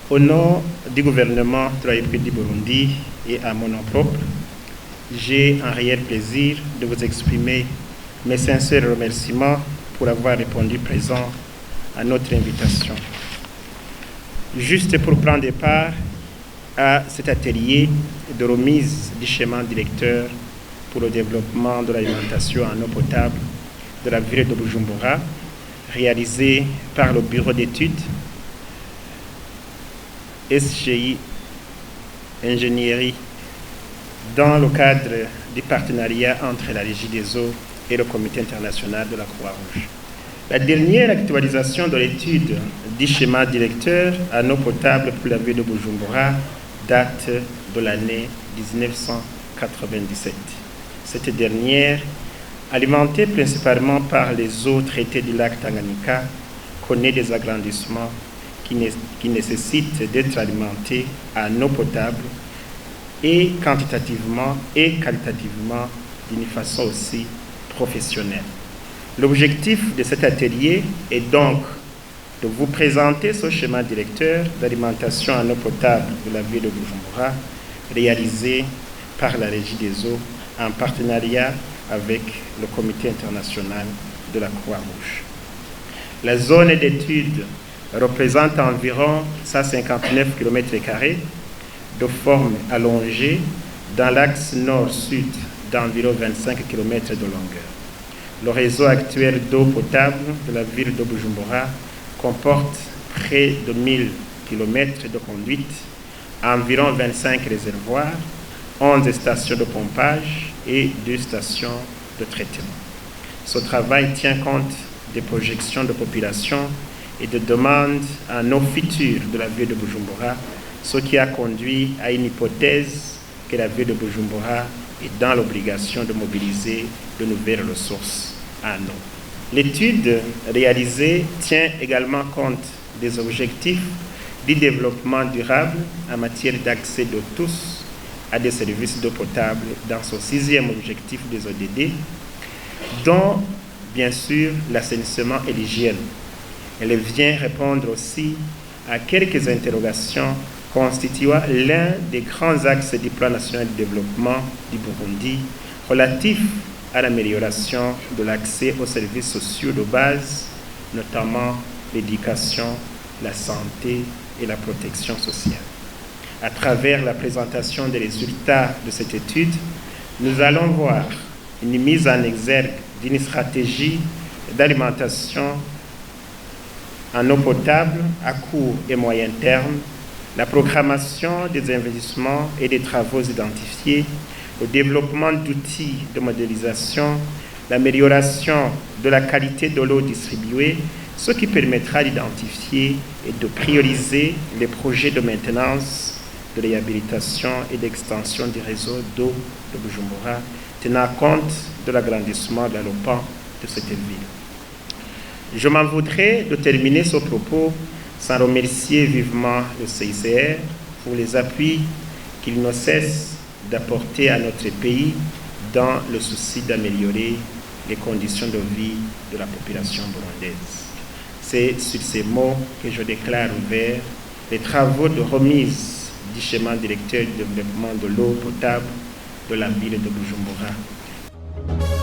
Au nom du gouvernement de la République du Burundi et à mon nom propre, j'ai un réel plaisir de vous exprimer mes sincères remerciements pour avoir répondu présent à notre invitation. Juste pour prendre part à cet atelier de remise du schéma directeur pour le développement de l'alimentation en eau potable de la ville de Bujumbura, réalisé par le Bureau d'études SGI Ingénierie dans le cadre du partenariat entre la Régie des eaux et le Comité international de la Croix-Rouge. La dernière actualisation de l'étude du schéma directeur en eau potable pour la ville de Bujumbura date de l'année 1997. Cette dernière, alimentée principalement par les eaux traitées du lac Tanganyika, connaît des agrandissements qui nécessitent d'être alimentée en eau potable et quantitativement et qualitativement d'une façon aussi professionnelle. L'objectif de cet atelier est donc de vous présenter ce schéma directeur d'alimentation en eau potable de la ville de Bujumbura, réalisé par la Régie des eaux en partenariat avec le Comité international de la Croix-Rouge. La zone d'étude représente environ 159 km² de forme allongée dans l'axe nord-sud d'environ 25 km de longueur. Le réseau actuel d'eau potable de la ville de Bujumbura comporte près de 1000 km de conduite, environ 25 réservoirs, 11 stations de pompage et 2 stations de traitement. Ce travail tient compte des projections de population et de demandes en eau future de la ville de Bujumbura, ce qui a conduit à une hypothèse que la ville de Bujumbura est dans l'obligation de mobiliser de nouvelles ressources en eau. L'étude réalisée tient également compte des objectifs du développement durable en matière d'accès de tous à des services d'eau potable dans son 6e objectif des ODD, dont, bien sûr, l'assainissement et l'hygiène. Elle vient répondre aussi à quelques interrogations constituant l'un des grands axes du plan national de développement du Burundi relatif à l'amélioration de l'accès aux services sociaux de base, notamment l'éducation, la santé et la protection sociale. À travers la présentation des résultats de cette étude, nous allons voir une mise en exergue d'une stratégie d'alimentation en eau potable à court et moyen terme, la programmation des investissements et des travaux identifiés, le développement d'outils de modélisation, l'amélioration de la qualité de l'eau distribuée, ce qui permettra d'identifier et de prioriser les projets de maintenance, de réhabilitation et d'extension du réseau d'eau de Bujumbura, tenant compte de l'agrandissement de la LOPAN de cette ville. Je m'en voudrais de terminer ce propos sans remercier vivement le CICR pour les appuis qu'il ne cesse d'apporter à notre pays dans le souci d'améliorer les conditions de vie de la population burundaise. C'est sur ces mots que je déclare ouvert les travaux de remise du schéma directeur de développement de l'eau potable de la ville de Bujumbura.